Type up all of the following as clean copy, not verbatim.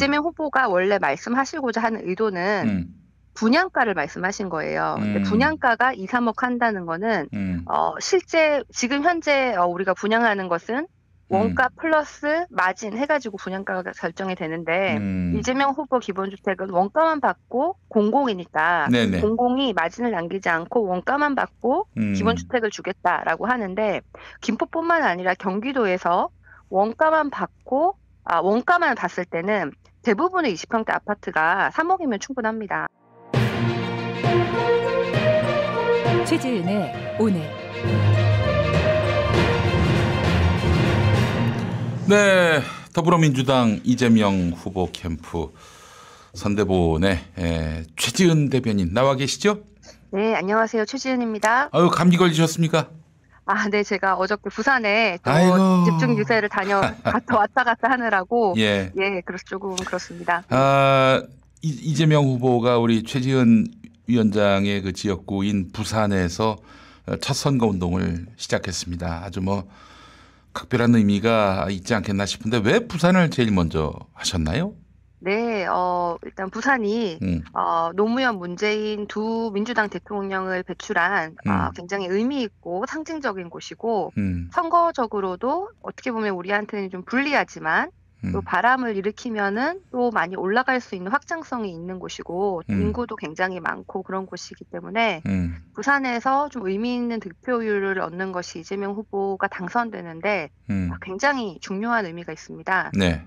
이재명 후보가 원래 말씀하시고자 하는 의도는 분양가를 말씀하신 거예요. 근데 분양가가 2, 3억 한다는 거는 실제 지금 현재 우리가 분양하는 것은 원가 플러스 마진 해가지고 분양가가 결정이 되는데 이재명 후보 기본주택은 원가만 받고 공공이니까 네네. 공공이 마진을 남기지 않고 원가만 받고 기본주택을 주겠다라고 하는데 김포뿐만 아니라 경기도에서 원가만 받고 원가만 봤을 때는 대부분의 20평대 아파트가 3억이면 충분합니다. 최지은의 오늘. 네, 더불어민주당 이재명 후보 캠프 선대본의 최지은 대변인 나와 계시죠? 네, 안녕하세요. 최지은입니다. 아유, 감기 걸리셨습니까? 네, 제가 어저께 부산에 또 아이고. 집중 유세를 왔다 갔다 하느라고 예, 조금 그렇습니다. 이재명 후보가 우리 최지은 위원장의 그 지역구인 부산에서 첫 선거 운동을 시작했습니다. 아주 각별한 의미가 있지 않겠나 싶은데 왜 부산을 제일 먼저 하셨나요? 네, 일단 부산이 노무현, 문재인 두 민주당 대통령을 배출한 굉장히 의미 있고 상징적인 곳이고 선거적으로도 어떻게 보면 우리한테는 좀 불리하지만 또 바람을 일으키면은 또 많이 올라갈 수 있는 확장성이 있는 곳이고 인구도 굉장히 많고 그런 곳이기 때문에 부산에서 좀 의미 있는 득표율을 얻는 것이 이재명 후보가 당선되는데 굉장히 중요한 의미가 있습니다. 네.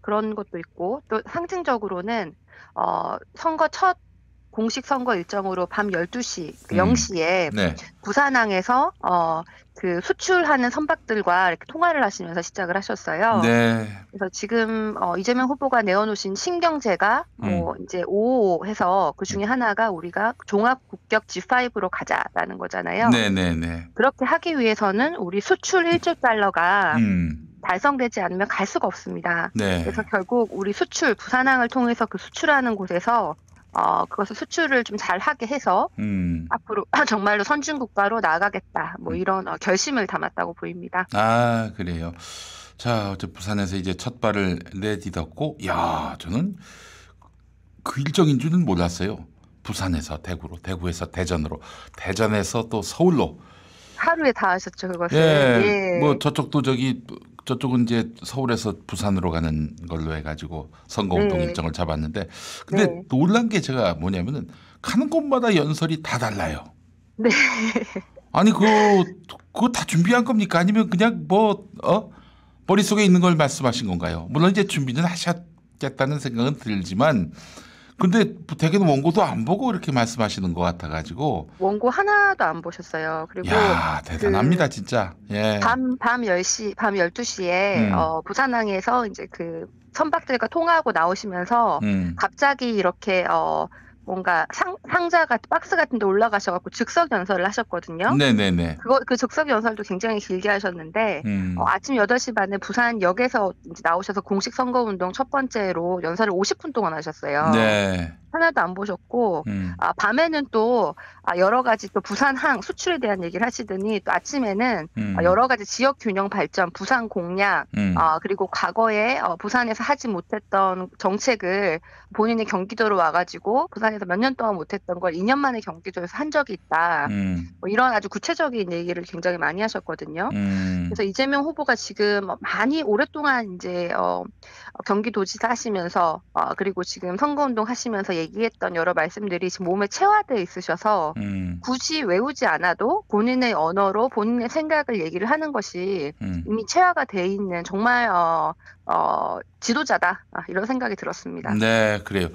그런 것도 있고 또 상징적으로는 선거 첫 공식 선거 일정으로 밤 12시, 0시에 네. 부산항에서 그 수출하는 선박들과 이렇게 통화를 하시면서 시작을 하셨어요. 네. 그래서 지금 이재명 후보가 내어놓으신 신경제가 이제 5 해서 그 중에 하나가 우리가 종합 국격 G5로 가자라는 거잖아요. 네네네. 그렇게 하기 위해서는 우리 수출 1조 달러가 달성되지 않으면 갈 수가 없습니다. 네. 그래서 결국 우리 수출, 부산항을 통해서 그 수출하는 곳에서 그것을 수출을 좀 잘하게 해서 앞으로 정말로 선진국가로 나아가겠다. 이런 결심을 담았다고 보입니다. 그래요. 자, 어제 부산에서 이제 첫 발을 내딛었고, 저는 그 일정인 줄은 몰랐어요. 부산에서 대구로, 대구에서 대전으로, 대전에서 또 서울로. 하루에 다 하셨죠, 그것을. 예. 저쪽은 이제 서울에서 부산으로 가는 걸로 해가지고 선거운동 일정을 잡았는데, 근데 놀란 게 제가 뭐냐면은 가는 곳마다 연설이 다 달라요. 네. 아니 그거 다 준비한 겁니까? 아니면 그냥 머릿속에 있는 걸 말씀하신 건가요? 물론 이제 준비는 하셨겠다는 생각은 들지만, 근데 대개는 원고도 안 보고 이렇게 말씀하시는 것 같아가지고. 원고 하나도 안 보셨어요. 그리고 대단합니다, 진짜. 예. 밤 12시에 부산항에서 이제 그 선박들과 통화하고 나오시면서 갑자기 이렇게 뭔가 상자 같은 박스 같은 데 올라가셔갖고 즉석 연설을 하셨거든요. 네네네. 그 즉석 연설도 굉장히 길게 하셨는데 아침 8시 반에 부산역에서 이제 나오셔서 공식 선거운동 첫 번째로 연설을 50분 동안 하셨어요. 네. 하나도 안 보셨고 밤에는 또 여러 가지 또 부산항 수출에 대한 얘기를 하시더니 또 아침에는 여러 가지 지역 균형 발전, 부산 공약 그리고 과거에 부산에서 하지 못했던 정책을 본인이 경기도로 와가지고 부산에서 몇 년 동안 못했던 걸 2년 만에 경기도에서 한 적이 있다. 이런 아주 구체적인 얘기를 굉장히 많이 하셨거든요. 그래서 이재명 후보가 지금 많이 오랫동안 이제 경기도지사 하시면서 그리고 지금 선거운동 하시면서 얘기했던 여러 말씀들이 지금 몸에 체화되어 있으셔서 굳이 외우지 않아도 본인의 언어로 본인의 생각을 얘기를 하는 것이 이미 체화가 돼 있는 정말 지도자다 이런 생각이 들었습니다. 네, 그래요.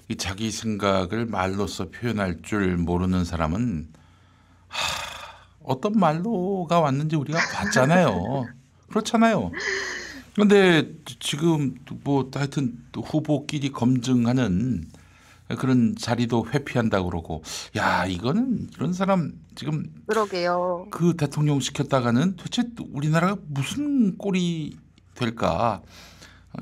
이 자기 생각을 말로써 표현할 줄 모르는 사람은 어떤 말로가 왔는지 우리가 봤잖아요. 그렇잖아요. 그런데 지금 하여튼 후보끼리 검증하는 그런 자리도 회피한다고 그러고, 이거는 이런 사람 지금 그러게요. 그 대통령 시켰다가는 도대체 우리나라가 무슨 꼴이 될까?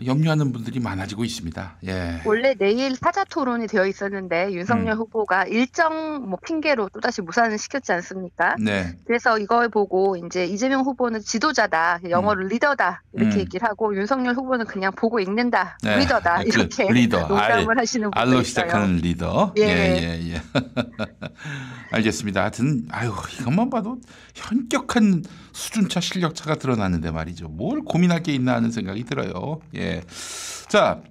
염려하는 분들이 많아지고 있습니다. 예. 원래 내일 사자 토론이 되어 있었는데 윤석열 후보가 일정 뭐 핑계로 또다시 무산을 시켰지 않습니까? 네. 그래서 이걸 보고 이제 이재명 후보는 지도자다, 영어로 리더다 이렇게 얘기를 하고 윤석열 후보는 그냥 보고 읽는다, 네. 리더다 이렇게 리더. 농담을 하시는 분도 알로 있어요. 시작하는 리더. 예. 알겠습니다. 하여튼 이것만 봐도 현격한 수준차 실력차가 드러나는데 말이죠. 뭘 고민할 게 있나 하는 생각이 들어요. 예. 자,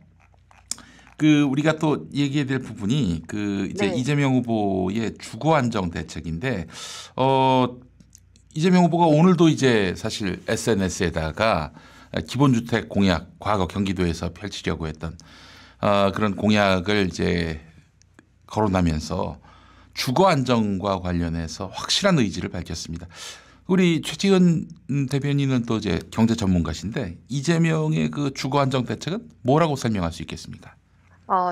우리가 또 얘기해야 될 부분이 이제 네. 이재명 후보의 주거 안정 대책인데, 이재명 후보가 오늘도 이제 사실 SNS에다가 기본주택 공약, 과거 경기도에서 펼치려고 했던 그런 공약을 이제 거론하면서 주거 안정과 관련해서 확실한 의지를 밝혔습니다. 우리 최지은 대변인은 또 이제 경제 전문가신데 이재명의 그 주거 안정 대책은 뭐라고 설명할 수 있겠습니까?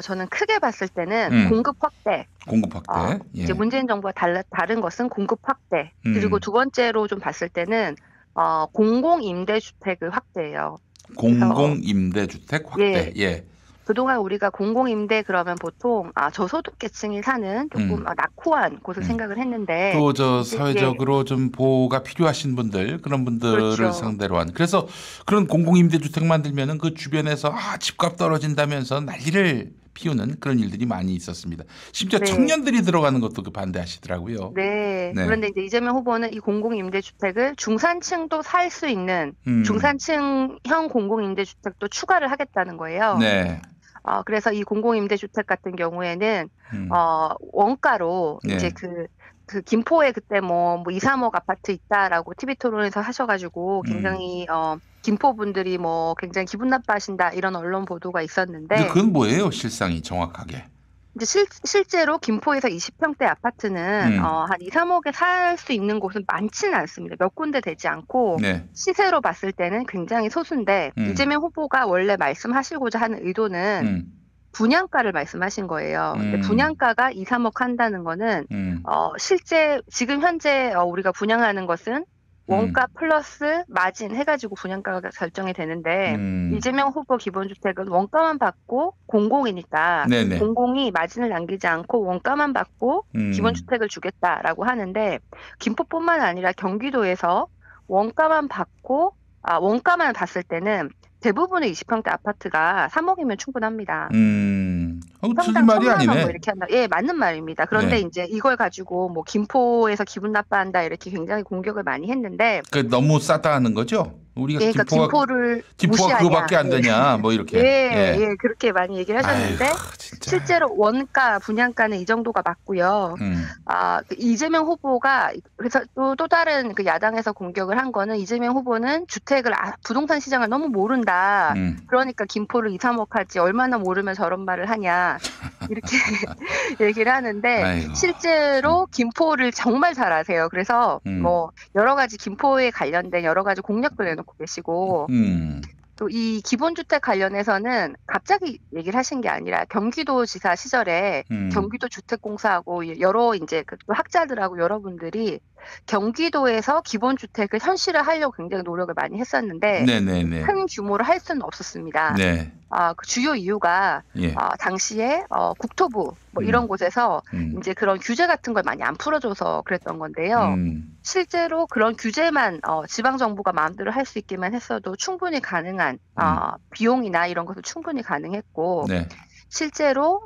저는 크게 봤을 때는 공급 확대. 공급 확대. 예. 이제 문재인 정부와 다른 것은 공급 확대. 그리고 두 번째로 좀 봤을 때는 공공임대주택을 확대해요. 공공임대주택 확대. 예. 그동안 우리가 공공임대 그러면 보통 저소득계층이 사는 조금 낙후한 곳을 생각을 했는데 또 사회적으로 좀 보호가 필요하신 분들 그런 분들을 그렇죠. 상대로 한 그래서 그런 공공임대주택 만들면은 그 주변에서 집값 떨어진다면서 난리를 피우는 그런 일들이 많이 있었습니다. 심지어 청년들이 들어가는 것도 반대하시더라고요. 네. 그런데 이제 이재명 후보는 이 공공임대주택을 중산층도 살 수 있는 중산층형 공공임대주택도 추가를 하겠다는 거예요. 네. 그래서 이 공공임대주택 같은 경우에는 원가로 이제 그 김포에 그때 뭐 2, 3억 아파트 있다라고 TV 토론에서 하셔가지고 굉장히 김포 분들이 뭐 굉장히 기분 나빠하신다 이런 언론 보도가 있었는데. 근데 그건 뭐예요, 실상이 정확하게? 이제 실제로 김포에서 20평대 아파트는 한 2, 3억에 살 수 있는 곳은 많지는 않습니다. 몇 군데 되지 않고 시세로 봤을 때는 굉장히 소수인데 이재명 후보가 원래 말씀하시고자 하는 의도는 분양가를 말씀하신 거예요. 근데 분양가가 2, 3억 한다는 거는 실제 지금 현재 우리가 분양하는 것은 원가 플러스 마진 해가지고 분양가가 결정이 되는데 이재명 후보 기본주택은 원가만 받고 공공이니까 공공이 마진을 남기지 않고 원가만 받고 기본주택을 주겠다라고 하는데 김포뿐만 아니라 경기도에서 원가만 봤을 때는 대부분의 20평대 아파트가 3억이면 충분합니다. 틀린 말이 아니네. 뭐 이렇게 한다. 예, 맞는 말입니다. 그런데 이제 이걸 가지고 뭐 김포에서 기분 나빠한다 이렇게 굉장히 공격을 많이 했는데. 너무 싸다 하는 거죠? 우리가 그러니까 김포가 그거밖에 안 되냐 뭐 이렇게. 그렇게 많이 얘기를 하셨는데 실제로 원가 분양가는 이 정도가 맞고요. 이재명 후보가 그래서 또 다른 그 야당에서 공격을 한 거는 이재명 후보는 부동산 시장을 너무 모른다. 그러니까 김포를 2, 3억 하지 얼마나 모르면 저런 말을 하냐 이렇게 얘기를 하는데 실제로 김포를 정말 잘 아세요. 그래서 뭐 여러 가지 김포에 관련된 여러 가지 공약도 내놓고 계시고 또 이 기본주택 관련해서는 갑자기 얘기를 하신 게 아니라 경기도지사 시절에 경기도 주택공사하고 여러 이제 또 학자들하고 여러분들이 경기도에서 기본주택을 현실화하려고 굉장히 노력을 많이 했었는데 큰 규모로 할 수는 없었습니다. 그 주요 이유가 당시에 국토부 뭐 이런 곳에서 이제 그런 규제 같은 걸 많이 안 풀어줘서 그랬던 건데요. 실제로 그런 규제만 지방 정부가 마음대로 할 수 있기만 했어도 충분히 가능한 비용이나 이런 것도 충분히 가능했고 실제로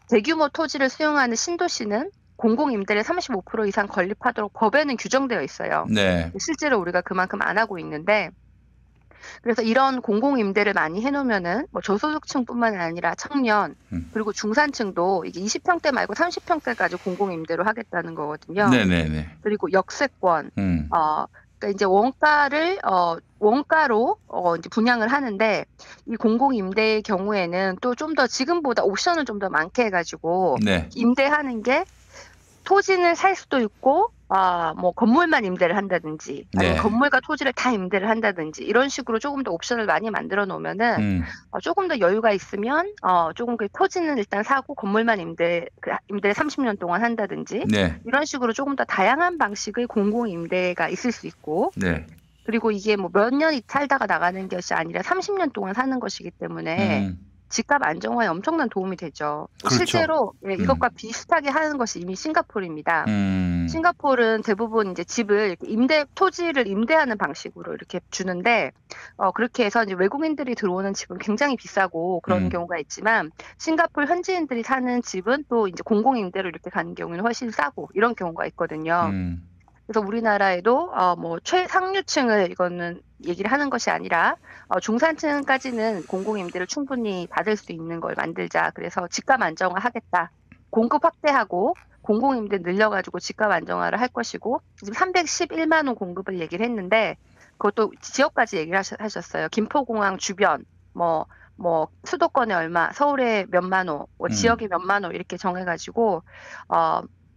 대규모 토지를 수용하는 신도시는 공공임대를 35% 이상 건립하도록 법에는 규정되어 있어요. 실제로 우리가 그만큼 안 하고 있는데 그래서 이런 공공임대를 많이 해놓으면은 뭐 저소득층뿐만 아니라 청년 그리고 중산층도 이게 20평대 말고 30평대까지 공공임대로 하겠다는 거거든요. 그리고 역세권, 그러니까 이제 원가로 이제 분양을 하는데 이 공공임대의 경우에는 또 좀 더 지금보다 옵션을 좀 더 많게 해가지고 임대하는 게 토지는 살 수도 있고 뭐 건물만 임대를 한다든지 아니면 건물과 토지를 다 임대를 한다든지 이런 식으로 조금 더 옵션을 많이 만들어 놓으면은 조금 더 여유가 있으면 조금 그 토지는 일단 사고 건물만 임대를 30년 동안 한다든지 이런 식으로 조금 더 다양한 방식의 공공임대가 있을 수 있고 그리고 이게 뭐 몇 년 살다가 나가는 것이 아니라 30년 동안 사는 것이기 때문에 집값 안정화에 엄청난 도움이 되죠. 그렇죠. 실제로 이것과 비슷하게 하는 것이 이미 싱가포르입니다. 싱가포르는 대부분 이제 집을 토지를 임대하는 방식으로 이렇게 주는데, 그렇게 해서 이제 외국인들이 들어오는 집은 굉장히 비싸고 그런 경우가 있지만, 싱가포르 현지인들이 사는 집은 또 이제 공공임대로 이렇게 가는 경우는 훨씬 싸고 이런 경우가 있거든요. 그래서 우리나라에도 뭐 최상류층을 이거는 얘기를 하는 것이 아니라 중산층까지는 공공임대를 충분히 받을 수 있는 걸 만들자. 그래서 집값 안정화 하겠다. 공급 확대하고 공공임대 늘려가지고 집값 안정화를 할 것이고, 지금 311만 원 공급을 얘기를 했는데 그것도 지역까지 얘기를 하셨어요. 김포공항 주변 뭐 수도권에 얼마, 서울에 몇만 호, 뭐 지역에 몇만 호 이렇게 정해가지고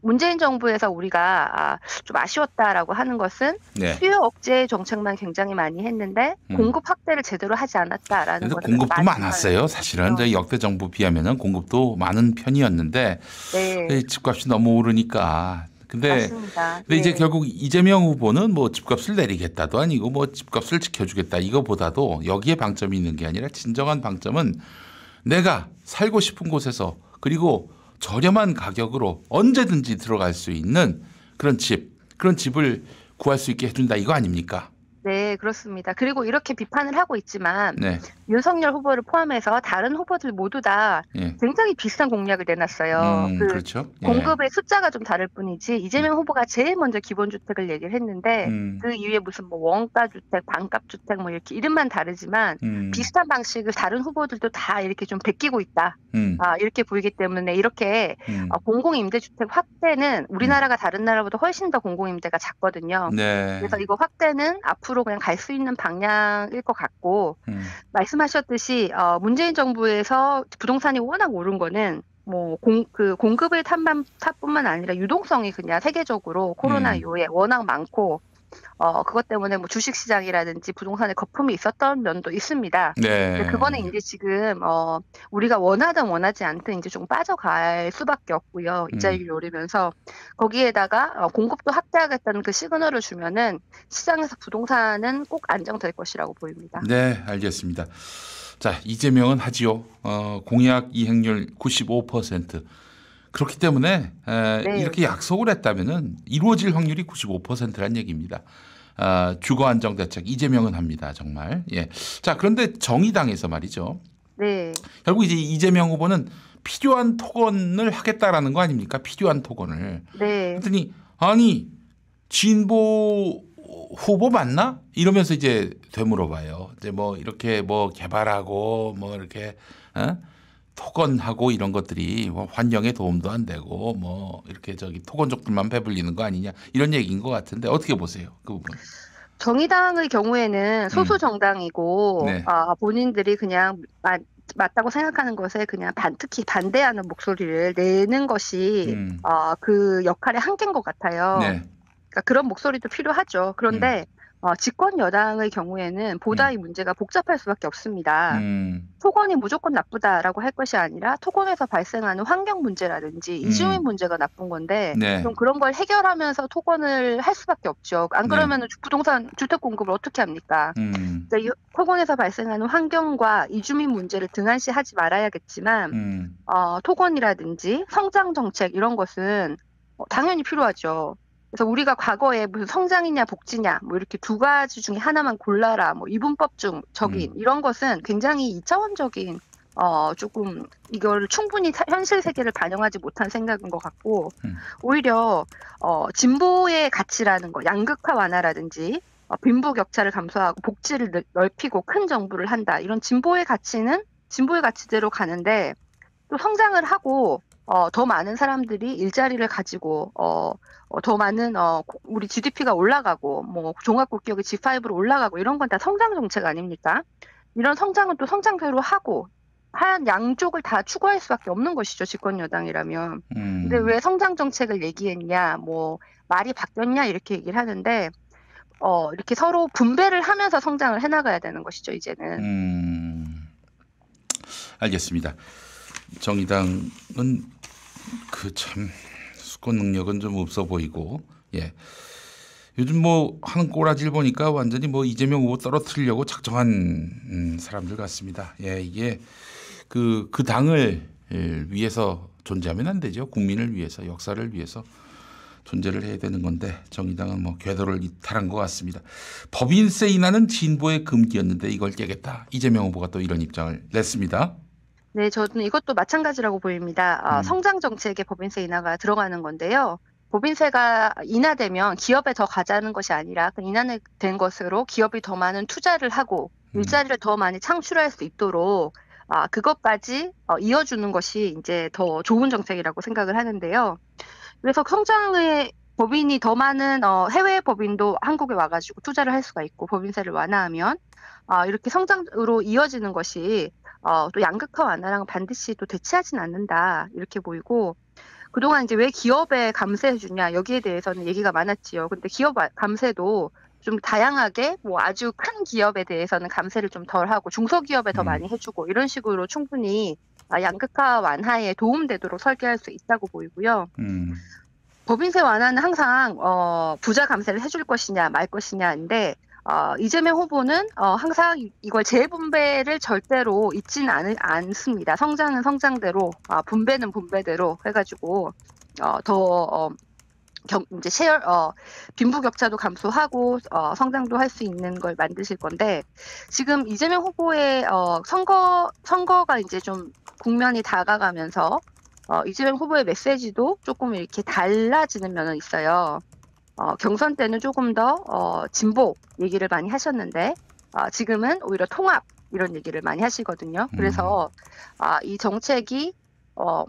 문재인 정부에서 우리가 좀 아쉬웠다라고 하는 것은 수요 억제 정책만 굉장히 많이 했는데 공급 확대를 제대로 하지 않았다라는 그래서 것을 공급도 많았어요. 사실은 저희 역대 정부 비하면은 공급도 많은 편이었는데 집값이 너무 오르니까. 근데 이제 결국 이재명 후보는 뭐 집값을 내리겠다도 아니고 뭐 집값을 지켜주겠다 이거보다도 여기에 방점이 있는 게 아니라 진정한 방점은 내가 살고 싶은 곳에서 그리고 저렴한 가격으로 언제든지 들어갈 수 있는 그런 집을 구할 수 있게 해준다 이거 아닙니까? 네, 그렇습니다. 그리고 이렇게 비판을 하고 있지만 윤석열 후보를 포함해서 다른 후보들 모두 다 굉장히 비슷한 공약을 내놨어요. 그렇죠. 공급의 숫자가 좀 다를 뿐이지 이재명 후보가 제일 먼저 기본주택을 얘기를 했는데 그 이후에 무슨 뭐 원가주택, 반값주택 뭐 이렇게 이름만 다르지만 비슷한 방식을 다른 후보들도 다 이렇게 좀 베끼고 있다. 이렇게 보이기 때문에 이렇게 공공임대주택 확대는 우리나라가 다른 나라보다 훨씬 더 공공임대가 작거든요. 그래서 이거 확대는 앞으로 그냥 갈 수 있는 방향일 것 같고 말씀하셨듯이 문재인 정부에서 부동산이 워낙 오른 거는 뭐 공급의 탓뿐만 아니라 유동성이 그냥 세계적으로 코로나 이후에 워낙 많고 그것 때문에 뭐 주식시장이라든지 부동산에 거품이 있었던 면도 있습니다. 근데 그거는 이제 지금 우리가 원하든 원하지 않든 이제 좀 빠져갈 수밖에 없고요. 이자율이 오르면서 거기에다가 공급도 확대하겠다는 그 시그널을 주면은 시장에서 부동산은 꼭 안정될 것이라고 보입니다. 네, 알겠습니다. 자, 이재명은 하지요. 공약 이행률 95%. 그렇기 때문에 이렇게 약속을 했다면은 이루어질 확률이 95%란 얘기입니다. 주거 안정 대책 이재명은 합니다. 정말. 자, 그런데 정의당에서 말이죠. 결국 이제 이재명 후보는 필요한 토건을 하겠다라는 거 아닙니까? 필요한 토건을. 그랬더니 아니 진보 후보 맞나? 이러면서 이제 되물어봐요. 이제 뭐 이렇게 뭐 개발하고 뭐 이렇게 토건하고 이런 것들이 뭐 환경에 도움도 안 되고 뭐 이렇게 토건족들만 배불리는 거 아니냐 이런 얘기인 것 같은데 어떻게 보세요? 그 부분. 정의당의 경우에는 소수 정당이고 본인들이 그냥 맞다고 생각하는 것에 그냥 특히 반대하는 목소리를 내는 것이 그 역할의 한계인 것 같아요. 그러니까 그런 목소리도 필요하죠. 그런데 집권 여당의 경우에는 보다 이 문제가 복잡할 수밖에 없습니다. 토건이 무조건 나쁘다라고 할 것이 아니라 토건에서 발생하는 환경 문제라든지 이주민 문제가 나쁜 건데 좀 그런 걸 해결하면서 토건을 할 수밖에 없죠. 안 그러면 부동산 주택 공급을 어떻게 합니까? 그러니까 이 토건에서 발생하는 환경과 이주민 문제를 등한시하지 말아야겠지만 토건이라든지 성장 정책 이런 것은 당연히 필요하죠. 그래서 우리가 과거에 무슨 성장이냐 복지냐 뭐 이렇게 두 가지 중에 하나만 골라라 뭐 이분법적인 이런 것은 굉장히 2차원적인 조금 이걸 충분히 현실 세계를 반영하지 못한 생각인 것 같고 오히려 진보의 가치라는 거 양극화 완화라든지 빈부격차를 감소하고 복지를 넓히고 큰 정부를 한다 이런 진보의 가치는 진보의 가치대로 가는데 또 성장을 하고 더 많은 사람들이 일자리를 가지고 더 많은 우리 GDP가 올라가고 뭐 종합국격이 G5로 올라가고 이런 건 다 성장 정책 아닙니까? 이런 성장은 또 성장대로 하고 한 양쪽을 다 추구할 수밖에 없는 것이죠. 집권 여당이라면. 근데 왜 성장 정책을 얘기했냐, 뭐 말이 바뀌었냐 이렇게 얘기를 하는데 이렇게 서로 분배를 하면서 성장을 해나가야 되는 것이죠. 이제는. 알겠습니다. 정의당은 그 참 수권 능력은 좀 없어 보이고 요즘 뭐 하는 꼬라지를 보니까 완전히 뭐 이재명 후보 떨어뜨리려고 작정한 사람들 같습니다. 예, 이게 그 당을 위해서 존재하면 안 되죠. 국민을 위해서, 역사를 위해서 존재를 해야 되는 건데 정의당은 뭐 궤도를 이탈한 것 같습니다. 법인세 인하는 진보의 금기였는데 이걸 깨겠다. 이재명 후보가 또 이런 입장을 냈습니다. 네, 저는 이것도 마찬가지라고 보입니다. 성장 정책에 법인세 인하가 들어가는 건데요. 법인세가 인하되면 기업에 더 가자는 것이 아니라 그 인하된 것으로 기업이 더 많은 투자를 하고 일자리를 더 많이 창출할 수 있도록 그것까지 이어주는 것이 이제 더 좋은 정책이라고 생각을 하는데요. 그래서 성장의 법인이 더 많은 해외 법인도 한국에 와가지고 투자를 할 수가 있고 법인세를 완화하면 이렇게 성장으로 이어지는 것이 또 양극화 완화랑 반드시 또 대치하진 않는다 이렇게 보이고 그동안 이제 왜 기업에 감세해 주냐 여기에 대해서는 얘기가 많았지요. 근데 기업 감세도 좀 다양하게 뭐 아주 큰 기업에 대해서는 감세를 좀 덜 하고 중소기업에 더 많이 해주고 이런 식으로 충분히 양극화 완화에 도움되도록 설계할 수 있다고 보이고요. 법인세 완화는 항상 부자 감세를 해줄 것이냐 말 것이냐인데 이재명 후보는 항상 이걸 재분배를 절대로 잊지는 않습니다. 성장은 성장대로, 분배는 분배대로 해가지고 이제 빈부격차도 감소하고 성장도 할 수 있는 걸 만드실 건데 지금 이재명 후보의 선거가 이제 좀 국면이 다가가면서 이재명 후보의 메시지도 조금 이렇게 달라지는 면은 있어요. 경선 때는 조금 더 진보 얘기를 많이 하셨는데 지금은 오히려 통합 이런 얘기를 많이 하시거든요. 그래서 이 정책이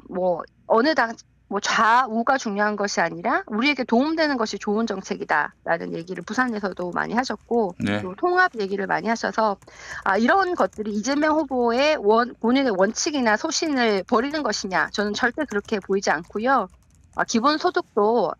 뭐 어느 당 뭐 좌우가 중요한 것이 아니라 우리에게 도움되는 것이 좋은 정책이다라는 얘기를 부산에서도 많이 하셨고 네. 또 통합 얘기를 많이 하셔서 이런 것들이 이재명 후보의 본인의 원칙이나 소신을 버리는 것이냐 저는 절대 그렇게 보이지 않고요. 기본소득도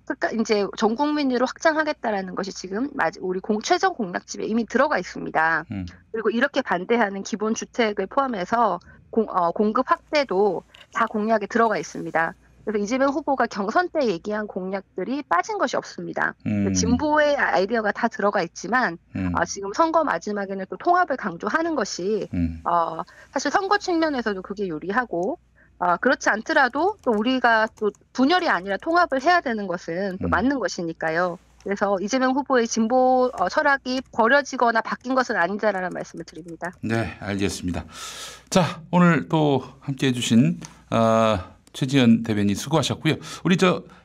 이제 전 국민으로 확장하겠다라는 것이 지금 우리 최종 공약집에 이미 들어가 있습니다. 그리고 이렇게 반대하는 기본주택을 포함해서 공급 확대도 다 공약에 들어가 있습니다. 그래서 이재명 후보가 경선 때 얘기한 공약들이 빠진 것이 없습니다. 진보의 아이디어가 다 들어가 있지만 지금 선거 마지막에는 또 통합을 강조하는 것이 사실 선거 측면에서도 그게 유리하고 그렇지 않더라도 또 우리가 또 분열이 아니라 통합을 해야 되는 것은 또 맞는 것이니까요. 그래서 이재명 후보의 진보 철학이 버려지거나 바뀐 것은 아니다라는 말씀을 드립니다. 네, 알겠습니다. 자, 오늘 또 함께해 주신 최지연 대변인 수고하셨고요. 우리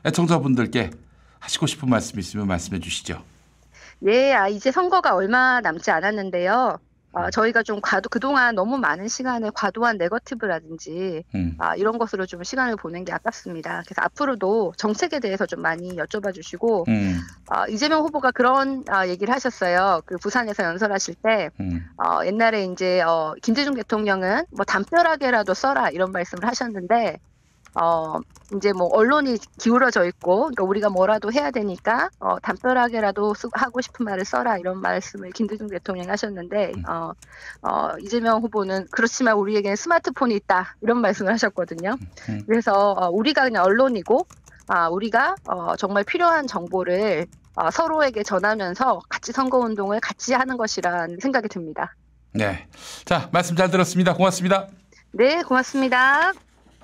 애청자분들께 하시고 싶은 말씀 있으면 말씀해 주시죠. 네, 이제 선거가 얼마 남지 않았는데요. 저희가 좀 그동안 너무 많은 시간을 과도한 네거티브라든지 이런 것으로 좀 시간을 보낸 게 아깝습니다. 그래서 앞으로도 정책에 대해서 좀 많이 여쭤봐 주시고 이재명 후보가 그런 얘기를 하셨어요. 그 부산에서 연설하실 때 옛날에 이제 김대중 대통령은 뭐 담벼락에라도 써라 이런 말씀을 하셨는데 이제 뭐 언론이 기울어져 있고 그러니까 우리가 뭐라도 해야 되니까 담벼락에라도 하고 싶은 말을 써라 이런 말씀을 김대중 대통령이 하셨는데 이재명 후보는 그렇지만 우리에게는 스마트폰이 있다 이런 말씀을 하셨거든요. 그래서 우리가 그냥 언론이고 우리가 정말 필요한 정보를 서로에게 전하면서 같이 선거운동을 같이 하는 것이라는 생각이 듭니다. 네, 자 말씀 잘 들었습니다. 고맙습니다. 네, 고맙습니다.